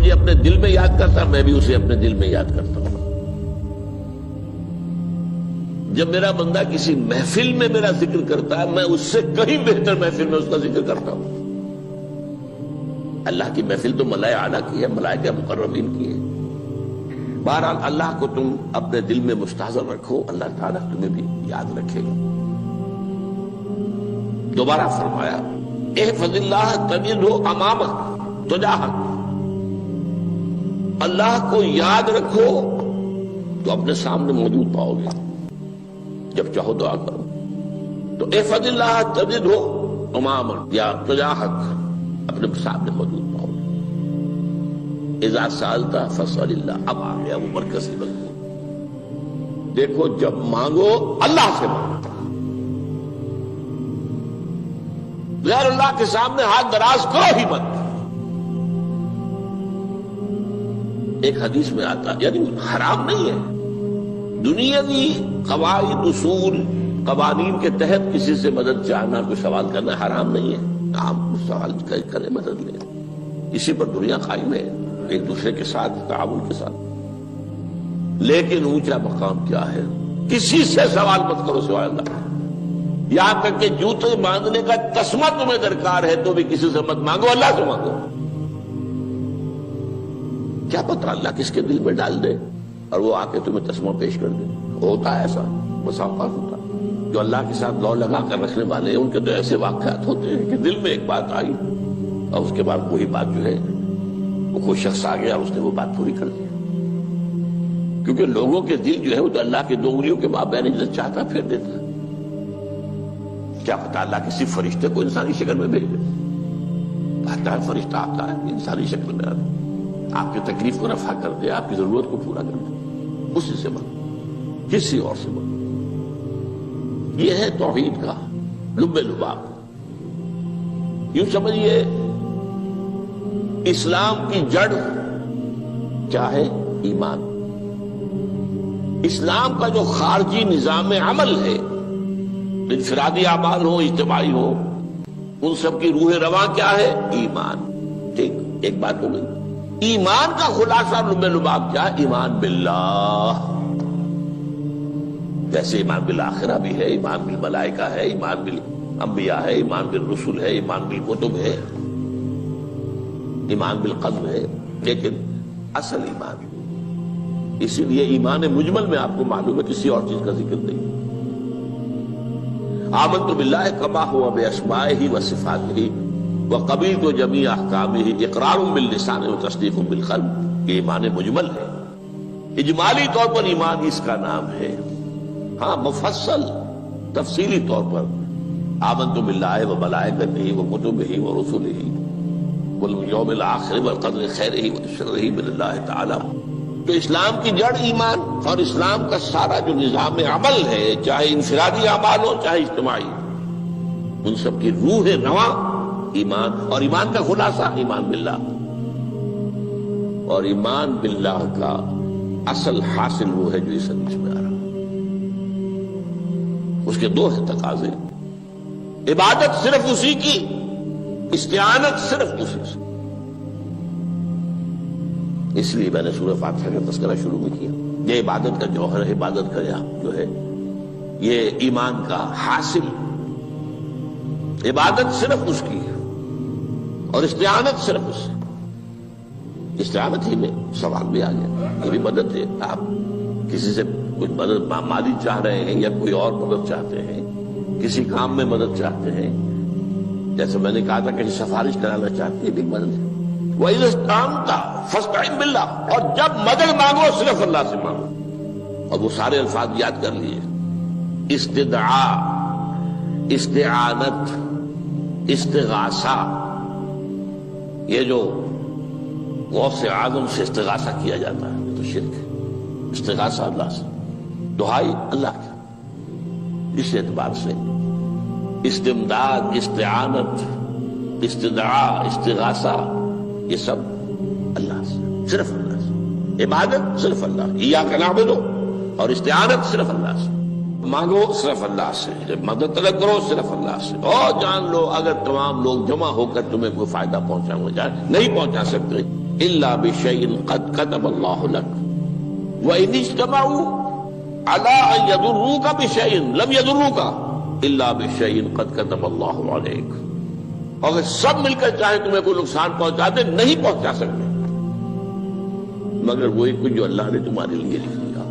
مجھے اپنے دل میں یاد کرتا، میں بھی اسے اپنے دل میں یاد کرتا ہوں۔ جب میرا بندہ کسی محفل میں میرا ذکر کرتا ہے، میں اس سے کہیں بہتر محفل میں اس کا ذکر کرتا ہوں۔ اللہ کی محفل تو ملائے اعلیٰ کی ہے، ملائکہ مقربین کی ہے۔ بہرحال اللہ کو تم اپنے دل میں مستحضر رکھو، اللہ تعالیٰ تمہیں بھی یاد رکھے گا۔ دوبارہ فرمایا احفظ اللہ تجدہ امامک تجاہک، اللہ کو یاد رکھو تو اپنے سامنے موجود پاؤ گے، جب چاہو دعا کرو تو احفظ اللہ تجدہ امامک یا تجاہک، اپنے سامنے موجود پاؤ گے۔ اذا سألت فاسأل اللہ، اب آ گیا وہ مرکزی مضمون۔ دیکھو جب مانگو اللہ سے مانگو، غیر اللہ کے سامنے ہاتھ دراز کرو ہی مت۔ ایک حدیث میں آتا، یعنی حرام نہیں ہے، دنیاوی قواعد اصول قوانین کے تحت کسی سے مدد چاہنا، کوئی سوال کرنا حرام نہیں ہے۔ آپ سوال کریں، مدد لیں، اسی پر دنیا قائم ہے، ایک دوسرے کے ساتھ تعاون کے ساتھ۔ لیکن اونچا مقام کیا ہے؟ کسی سے سوال مت کرو سوائے اللہ، یہاں تک کہ جوتے باندھنے کا تسمہ تمہیں درکار ہے تو بھی کسی سے مت مانگو، اللہ سے مانگو۔ کیا پتہ اللہ کس کے دل میں ڈال دے اور وہ آ کے تمہیں تسمہ پیش کر دے۔ ہوتا ہے ایسا، بس اوقات ہوتا ہے۔ جو اللہ کے ساتھ لو لگا کر رکھنے والے ہیں ان کے تو ایسے واقعات ہوتے ہیں کہ دل میں ایک بات آئی اور اس کے بعد وہی بات جو ہے وہ کوئی شخص آ گیا اور اس نے وہ بات پوری کر دی۔ کیونکہ لوگوں کے دل جو ہے وہ تو اللہ کے دو انگلیوں کے مابین جو چاہتا پھیر دیتا ہے۔ کیا پتا اللہ کسی فرشتے کو انسانی شکل میں بھیج دے، آتا ہے فرشتہ، آتا ہے انسانی شکل میں، آتا ہے آپ کی تکلیف کو رفع کر دے، آپ کی ضرورت کو پورا کر دے، اسی سے مانگو، کسی اور سے مانگو۔ یہ ہے توحید کا لب لباب۔ یوں سمجھیے اسلام کی جڑ کیا ہے؟ ایمان۔ اسلام کا جو خارجی نظام عمل ہے، انفرادی اعمال ہو اجتماعی ہو، ان سب کی روح رواں کیا ہے؟ ایمان۔ ٹھیک، ایک بات ہو گئی۔ ایمان کا خلاصہ لب لباب کیا ہے؟ ایمان باللہ۔ جیسے ایمان بالآخرہ بھی ہے، ایمان بالملائکہ ہے، ایمان بالانبیاء ہے، ایمان بالرسل ہے، ایمان بالکتب ہے، ایمان بالقلب ہے، لیکن اصل ایمان، اسی لیے ایمان مجمل میں آپ کو معلوم ہے کسی اور چیز کا ذکر نہیں۔ آمنت باللہ کما ہوا باسمائہ وصفاتہ وقبلت جمیع احکامہ اقرار باللسان وتصدیق بالقلب، یہ ایمان مجمل ہے۔ اجمالی طور پر ایمان اس کا نام ہے، ہاں مفصل تفصیلی طور پر آمنت باللہ وملائکتہ وکتبہ ورسلہ والیوم الآخر والقدر خیرہ وشرہ من اللہ تعالی۔ تو اسلام کی جڑ ایمان، اور اسلام کا سارا جو نظام عمل ہے، چاہے انفرادی اعمال ہو چاہے اجتماعی، ان سب کی روح رواں ایمان، اور ایمان کا خلاصہ ایمان باللہ۔ اور ایمان باللہ کا اصل حاصل وہ ہے جو اس حدیث میں آ رہا، اس کے دو ہیں تقاضے، عبادت صرف اسی کی، استعانت صرف اسی سے۔ اس لیے میں نے سورہ فاتحہ کا تذکرہ شروع میں کیا۔ یہ عبادت کا جوہر ہے، عبادت کا جو ہے یہ ایمان کا حاصل، عبادت صرف اس کی ہے اور استعانت صرف اس سے۔ استعانت ہی میں سوال بھی آ گیا، یہ بھی مدد ہے۔ آپ کسی سے کچھ مدد مالی چاہ رہے ہیں یا کوئی اور مدد چاہتے ہیں، کسی کام میں مدد چاہتے ہیں، جیسے میں نے کہا تھا کہ سفارش کرانا چاہتے ہیں، بھی مدد ہے۔ وَإِذَا اسْتَعَنْتَ فَاسْتَعِنْ بِاللَّهِ، اور جب مدد مانگو صرف اللہ سے مانگو۔ اور وہ سارے الفاظ یاد کر لیے، استدعاء، استعانت، استغاثہ، یہ جو غوث اعظم سے استغاثہ کیا جاتا ہے تو شرک ہے۔ استغاثہ اللہ سے، دعائی اللہ کی، اس اعتبار سے استمداد، استعانت، استدعاء، استغاثہ، یہ سب اللہ سے، صرف اللہ سے۔ عبادت صرف اللہ، ایاک نعبد، اور استعانت صرف اللہ سے، مانگو صرف اللہ سے، مدد طلب کرو صرف اللہ سے۔ اور جان لو اگر تمام لوگ جمع ہو کر تمہیں کوئی فائدہ پہنچانا جائے نہیں پہنچا سکتے، الا بشیء قد كتب اللہ لک وان اجتمعوا على ان يضروك بشیء لم يضروك الا بشیء قد كتب اللہ علیک. اگر سب مل کر چاہے تمہیں کوئی نقصان پہنچا دے نہیں پہنچا سکتے مگر وہی کچھ جو اللہ نے تمہارے لیے لکھ دیا.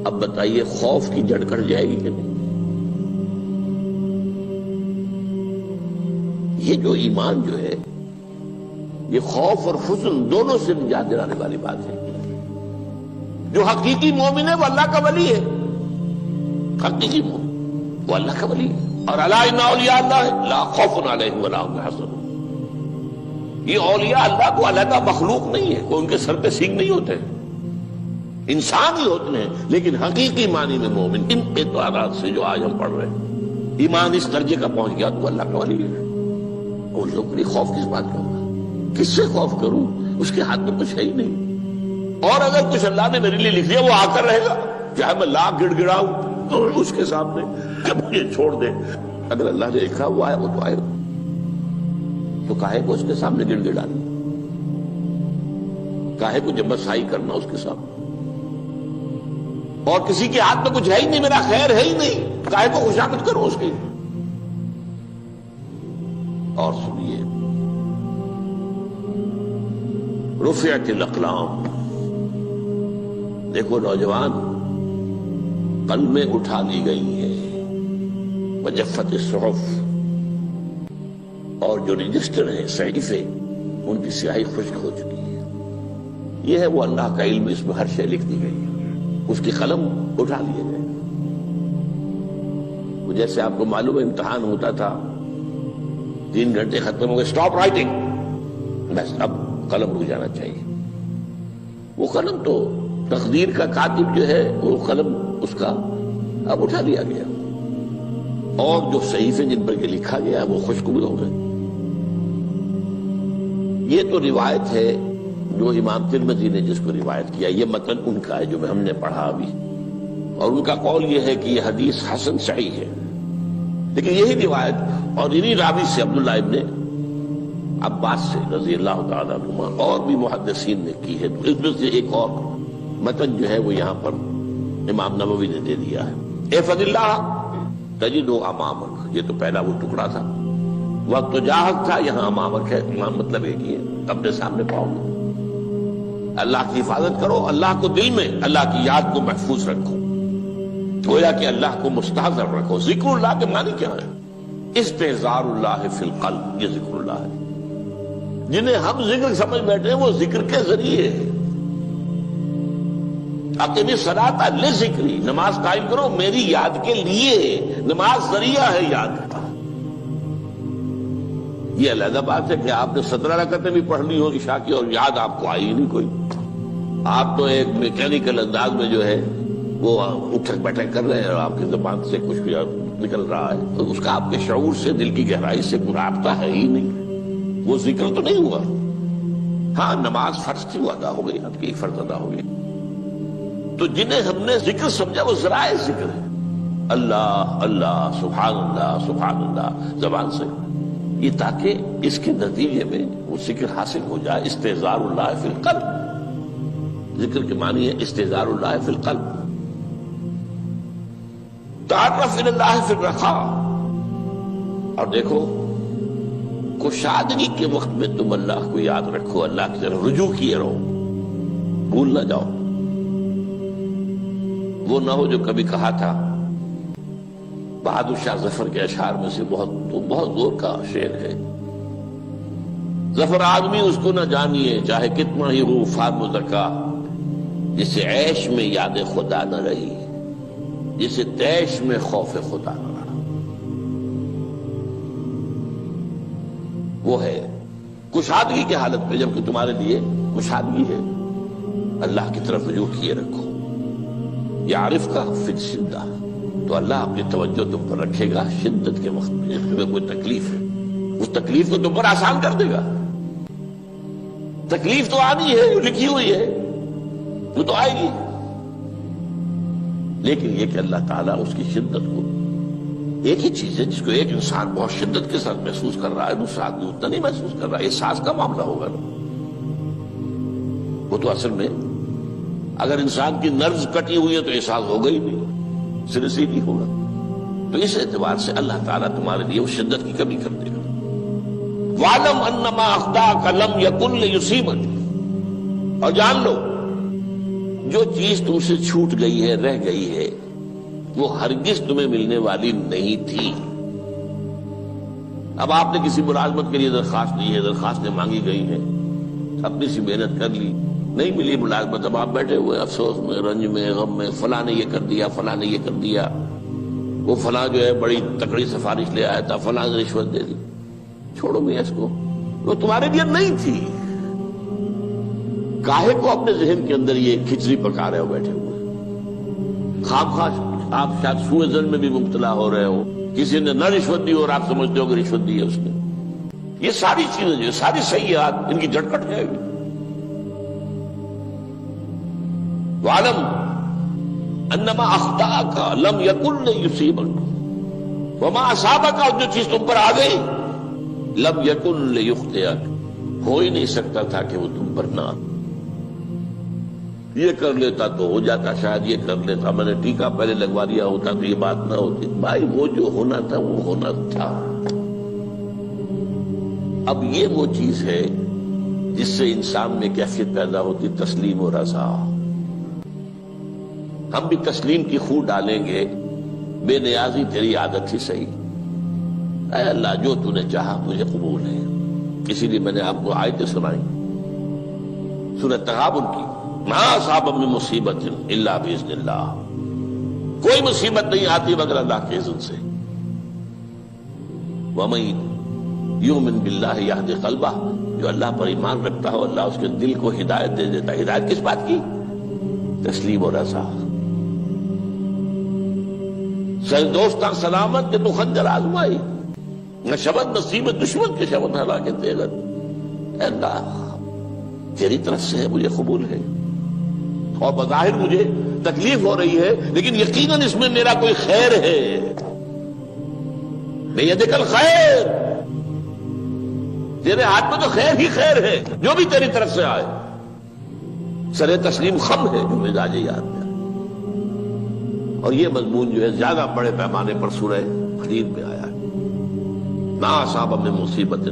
اب بتائیے خوف کی جڑ کٹ جائے گی کہ نہیں؟ یہ جو ایمان جو ہے یہ خوف اور حزن دونوں سے نجات دلانے والی بات ہے. جو حقیقی مومن ہے وہ اللہ کا ولی ہے. حقیقی مومن وہ اللہ کا ولی ہے. اور الا ان اولیاء اللہ لا خوف علیہم ولا هم يحزنون. یہ اولیاء اللہ کو علیحدہ مخلوق نہیں ہے، کوئی ان کے سر پہ سینگ نہیں ہوتے، انسان ہی ہوتے ہیں. لیکن حقیقی معنی میں مومن ان اعتبارات سے جو آج ہم پڑھ رہے ہیں ایمان اس درجے کا پہنچ گیا تو اللہ کا ولی ہے. ان لوگوں کے لیے خوف کس بات کا ہوگا؟ کس سے خوف کروں؟ اس کے ہاتھ میں کچھ ہے ہی نہیں. اور اگر کچھ اللہ نے میرے لیے لکھ دیا وہ آ کر رہے گا، چاہے میں لاکھ گڑ گڑاؤں اس کے سامنے کہ مجھے چھوڑ دے. اگر اللہ نے لکھا وہ آئے وہ تو آئے، تو کاہے کو اس کے سامنے گڑ گڑانا، کاہے کو جمسائی کرنا اس کے سامنے. اور کسی کے ہاتھ میں کچھ ہے ہی نہیں، میرا خیر ہے ہی نہیں، کاہے کو خوشامد کروں اس کی. اور سنیے رفعت الاقلام. دیکھو نوجوان، قلمیں اٹھا لی گئی ہیں، وجفت الصحف، اور جو رجسٹر ہیں صحیفے ان کی سیاہی خشک ہو چکی ہے. یہ ہے وہ اللہ کا علم، اس میں ہر شے لکھ دی گئی ہے. اس کی قلم اٹھا لیے گئے. جیسے آپ کو معلوم ہے امتحان ہوتا تھا، 3 گھنٹے ختم ہو گئے، اسٹاپ رائٹنگ، بس اب قلم رک جانا چاہیے. وہ قلم تو تقدیر کا کاتب جو ہے وہ قلم اس کا اب اٹھا لیا گیا، اور جو صحیفے جن پر یہ لکھا گیا وہ خشک بھی ہو گئے. یہ تو روایت ہے جو امام ترمذی نے جس کو روایت کیا، یہ متن ان کا ہے جو ہم نے پڑھا ابھی، اور ان کا قول یہ ہے کہ یہ حدیث حسن صحیح ہے. لیکن یہی روایت اور انہی راوی سے عبداللہ ابن عباس سے رضی اللہ تعالیٰ عنہما اور بھی محدثین نے کی ہے. تو اس میں سے ایک اور متن جو ہے وہ یہاں پر امام نووی نے دے دیا ہے. احفظ اللہ تجدہ امامک، یہ تو پہلا وہ ٹکڑا تھا. وقت تو جاہک تھا، یہاں امامک ہے. امام مطلب ایک ہی ہے، اپنے سامنے پاؤ گے. اللہ کی حفاظت کرو، اللہ کو دل میں، اللہ کی یاد کو محفوظ رکھو، گویا کہ اللہ کو مستحضر رکھو. ذکر اللہ کے معنی کیا ہے؟ استحضار اللہ فی القلب، یہ ذکر اللہ ہے. جنہیں ہم ذکر سمجھ بیٹھے ہیں وہ ذکر کے ذریعے ہے. اقیم الصلاۃ لذکری، نماز قائم کرو میری یاد کے لیے. نماز ذریعہ ہے یاد کا. یہ علیحدہ بات ہے کہ آپ نے 17 رکعتیں بھی پڑھنی ہو عشاء کی اور یاد آپ کو آئی ہی نہیں کوئی. آپ تو ایک میکینیکل انداز میں جو ہے وہ اٹھک بیٹھک کر رہے ہیں اور آپ کی زبان سے کچھ بھی نکل رہا ہے، تو اس کا آپ کے شعور سے، دل کی گہرائی سے کوئی رابطہ ہے ہی نہیں. وہ ذکر تو نہیں ہوا. ہاں نماز فرض تھی وہ ادا ہو گئی، آپ کی ایک فرض ادا ہو گئی. تو جنہیں ہم نے ذکر سمجھا وہ ذرائع ذکر ہے. اللہ اللہ، سبحان اللہ سبحان اللہ زبان سے، یہ تاکہ اس کے نتیجے میں وہ ذکر حاصل ہو جائے. استحضار اللہ فی القلب، ذکر کے معنی ہے استحضار اللہ فی القلب. تعرف الی اللہ فی الرخاء. اور دیکھو کشادگی کے وقت میں تم اللہ کو یاد رکھو، اللہ کی طرف رجوع کیے رہو، بھول نہ جاؤ. وہ نہ ہو جو کبھی کہا تھا، بہادر شاہ ظفر کے اشعار میں سے بہت زور کا شعر ہے. ظفر آدمی اس کو نہ جانیے چاہے کتنا ہی ہو فام زکا، جسے عیش میں یاد خدا نہ رہی، جسے تیش میں خوف خدا نہ رہا. وہ ہے کشادگی کی حالت میں، جبکہ تمہارے لیے کشادگی ہے. اللہ کی طرف رجوع کیے رکھو. یعرف کا فی الشدہ، تو اللہ اپنی توجہ تم پر رکھے گا شدت کے وقت میں. جب تمہیں کوئی تکلیف ہے اس تکلیف کو تم پر آسان کر دے گا. تکلیف تو آنی ہے، جو لکھی ہوئی ہے وہ تو آئے گی. لیکن یہ کہ اللہ تعالیٰ اس کی شدت کو، ایک ہی چیز ہے جس کو ایک انسان بہت شدت کے ساتھ محسوس کر رہا ہے، دوسرا آدمی اتنا نہیں محسوس کر رہا ہے. احساس کا معاملہ ہوگا نا. وہ تو اصل میں اگر انسان کی نرز کٹی ہوئی ہے تو احساس ہوگا ہی نہیں، سرے سے نہیں ہوگا. تو اس اعتبار سے اللہ تعالیٰ تمہارے لیے وہ شدت کی کمی کر دے گا. وَاعْلَمْ أَنَّمَا أَخْطَأَكَ لَمْ يَكُنْ لِيُصِيبَكَ، اور جان لو جو چیز تم سے چھوٹ گئی ہے، رہ گئی ہے، وہ ہرگز تمہیں ملنے والی نہیں تھی. اب آپ نے کسی ملازمت کے لیے درخواست دی ہے، درخواستیں مانگی گئی ہیں، اپنی سی محنت کر لی، نہیں ملی ملازمت. اب آپ بیٹھے ہوئے افسوس میں، رنج میں، غم میں، فلاں نے یہ کر دیا، فلاں نے یہ کر دیا، وہ فلاں جو ہے بڑی تکڑی سفارش لے آیا تھا، فلاں نے رشوت دے دی. چھوڑو میاں اس کو، وہ تمہارے لیے نہیں تھی. کاہے کو اپنے ذہن کے اندر یہ کھچڑی پکا رہے ہو بیٹھے ہوئے؟ خواہ آپ شاید سوء ظن میں بھی مبتلا ہو رہے ہو، کسی نے نہ رشوت دی اور آپ سمجھتے ہو کہ رشوت دی ہے اس نے. یہ ساری چیزیں جو ساری سیئات ان کی جڑ کٹ جائے گی. وَاعْلَمْ أَنَّمَا أَخْطَأَكَ لَمْ يَكُنْ لِيُصِيبَكَ وَمَا أَصَابَكَ، اور جو چیز تم پر آ گئی لَمْ يَكُنْ لِيُخْطِئَكَ، ہو ہی نہیں سکتا تھا کہ وہ تم پر نہ. یہ کر لیتا تو ہو جاتا، شاید یہ کر لیتا، میں نے ٹیکا پہلے لگوا دیا ہوتا تو یہ بات نہ ہوتی. بھائی وہ جو ہونا تھا وہ ہونا تھا. اب یہ وہ چیز ہے جس سے انسان میں کیفیت پیدا ہوتی، تسلیم و رضا. ہم بھی تسلیم کی خو ڈالیں گے، بے نیازی تیری عادت ہی صحیح. اے اللہ جو تو نے چاہا مجھے قبول ہے. اسی لیے میں نے آپ کو آیتیں سنائی سورہ تغابن کی، ما اصاب من مصیبت الا باذن اللہ، کوئی مصیبت نہیں آتی مگر اللہ کے اذن سے. وَمَن یؤمن باللہ یہدی قلبہ، جو اللہ پر ایمان رکھتا ہو اللہ اس کے دل کو ہدایت دے دیتا ہے. ہدایت کس بات کی؟ تسلیم و رضا. سر دوستاں سلامت کہ تو خنجر آزمائی، نہ شبد نصیب دشمن کے شبد ہلاکت تیغت. اے اللہ تیری طرف سے ہے، مجھے قبول ہے، اور بظاہر مجھے تکلیف ہو رہی ہے لیکن یقیناً اس میں میرا کوئی خیر ہے. بیدک الخیر، تیرے ہاتھ میں تو خیر ہی خیر ہے جو بھی تیری طرف سے آئے. سر تسلیم خم ہے جو مزاج یاد میں. اور یہ مضمون جو ہے زیادہ بڑے پیمانے پر سورہ حدید میں آیا ہے. ما اصاب من مصیبت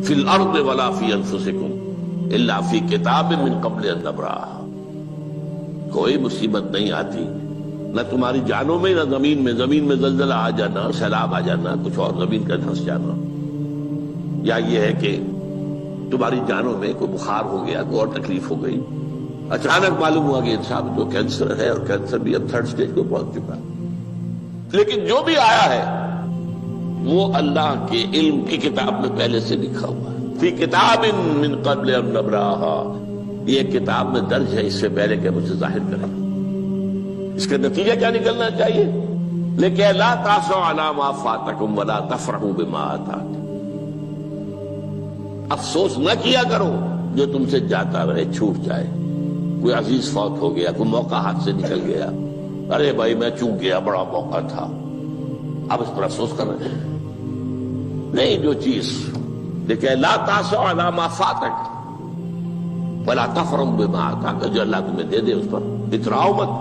فی الارض ولا فی انفسکم الا فی کتاب من قبل ان نبرأها، کوئی مصیبت نہیں آتی نہ تمہاری جانوں میں نہ زمین میں. زمین میں زلزلہ آ جانا، سیلاب آ جانا، کچھ اور زمین کا دھنس جانا، یا یہ ہے کہ تمہاری جانوں میں کوئی بخار ہو گیا، کوئی اور تکلیف ہو گئی، اچانک معلوم ہوا کہ انسان تو کینسر ہے اور کینسر بھی اب 3rd سٹیج کو پہنچ چکا. لیکن جو بھی آیا ہے وہ اللہ کے علم کی کتاب میں پہلے سے لکھا ہوا ہے. فی کتاب من قبل ان نبرأها، یہ کتاب میں درج ہے اس سے پہلے کہ مجھے ظاہر کرے. اس کا نتیجہ کیا نکلنا چاہیے؟ لیکن لا تاسوا علی ما فاتکم ولا تفرحوا بما آتاکم، افسوس نہ کیا کرو جو تم سے جاتا رہے، چھوٹ جائے. کوئی عزیز فوت ہو گیا، کوئی موقع ہاتھ سے نکل گیا، ارے بھائی میں چوک گیا، بڑا موقع تھا، اب اس پر افسوس کر رہے ہیں. نہیں، جو چیز دیکھیں لا تاسوا علی ما فاتک ولا تفرحوا بما آتاک، جو اللہ تمہیں دے دے اس پر اتراؤ مت.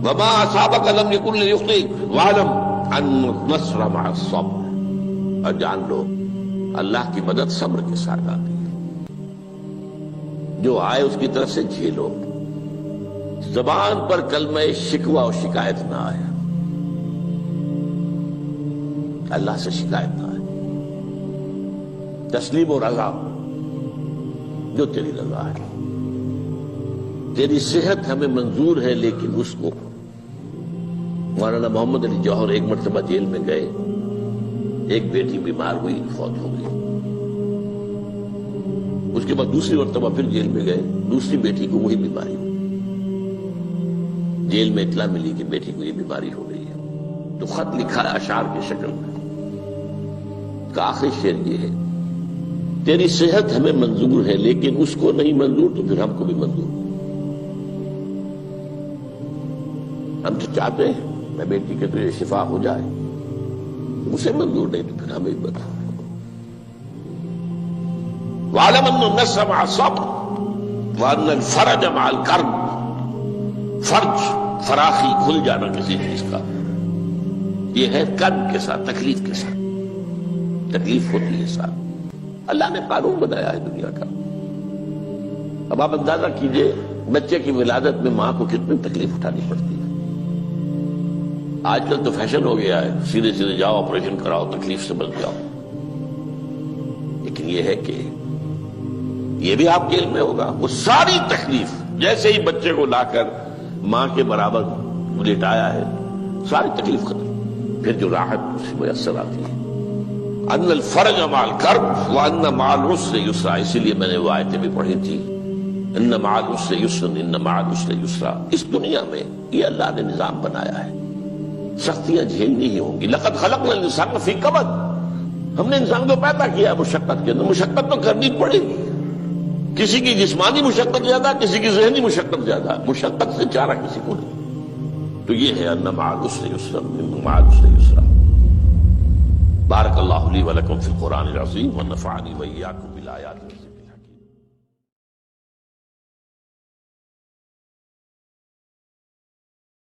وما اصابک لم یکن لیخطئک واعلم ان النصر مع الصبر، اور جان لو اللہ کی مدد صبر کے ساتھ آتی ہے. جو آئے اس کی طرف سے جھیلو. زبان پر کلمہ شکوہ اور شکایت نہ آئے، اللہ سے شکایت نہ آئے. تسلیم و رضا، جو تیری رضا ہے. تیری صحت ہمیں منظور ہے لیکن اس کو. مولانا محمد علی جوہر ایک مرتبہ جیل میں گئے، ایک بیٹی بیمار ہوئی، فوت ہو گئی. اس کے بعد دوسری مرتبہ پھر جیل میں گئے، دوسری بیٹی کو وہی بیماری ہوئی. جیل میں اطلاع ملی کہ بیٹی کو یہ بیماری ہو گئی ہے، تو خط لکھا اشعار کی شکل میں. کا آخری شعر یہ ہے، تیری صحت ہمیں منظور ہے لیکن اس کو نہیں منظور تو پھر ہم کو بھی منظور. ہم تو چاہتے ہیں میں بیٹی کے تجھے شفا ہو جائے، اسے منظور نہیں تو پھر ہمیں بھی بتا. وَاعْلَمْ أَنَّ النَّصْرَ مَعَ الصَّبْرِ، وَأَنَّ الْفَرَجَ مَعَ الْكَرْبِ، فرج فراخی کھل جانا کسی چیز کا، یہ ہے کرب کے ساتھ، تکلیف کے ساتھ، تکلیف ہوتی ہے ساتھ۔ اللہ نے قانون بنایا ہے دنیا کا۔ اب آپ اندازہ کیجئے بچے کی ولادت میں ماں کو کتنی تکلیف اٹھانی پڑتی ہے۔ آج کل تو فیشن ہو گیا ہے، سیدھے سیدھے جاؤ آپریشن کراؤ تکلیف سے بچ جاؤ، لیکن یہ ہے کہ یہ بھی آپ کے علم میں ہوگا، وہ ساری تکلیف جیسے ہی بچے کو لا کر ماں کے برابر لٹایا ہے ساری تکلیف ختم، پھر جو راحت اس سے میسر آتی ہے۔ ان الفرج مع الکرب وان مع العسر یسرا، اسی لیے میں نے وہ آیتیں بھی پڑھی تھی، ان مع العسر یسرا ان مع العسر یسرا۔ اس دنیا میں یہ اللہ نے نظام بنایا ہے، سختیاں جھیلنی ہی ہوں گی۔ لقد خلقنا الانسان فی کبد، ہم نے انسان کو پیدا کیا ہے مشقت کے اندر، مشقت تو کرنی پڑے گی۔ کسی کی جسمانی مشقت زیادہ، کسی کی ذہنی مشقت زیادہ، مشقت سے چارہ کسی کو نہیں۔ تو یہ ہے ان مع العسر یسرا ان مع العسر یسرا۔ بارک اللہ لی ولکم فی القرآن العظیم ونفعنی وإیاکم بالآیات الحکیم۔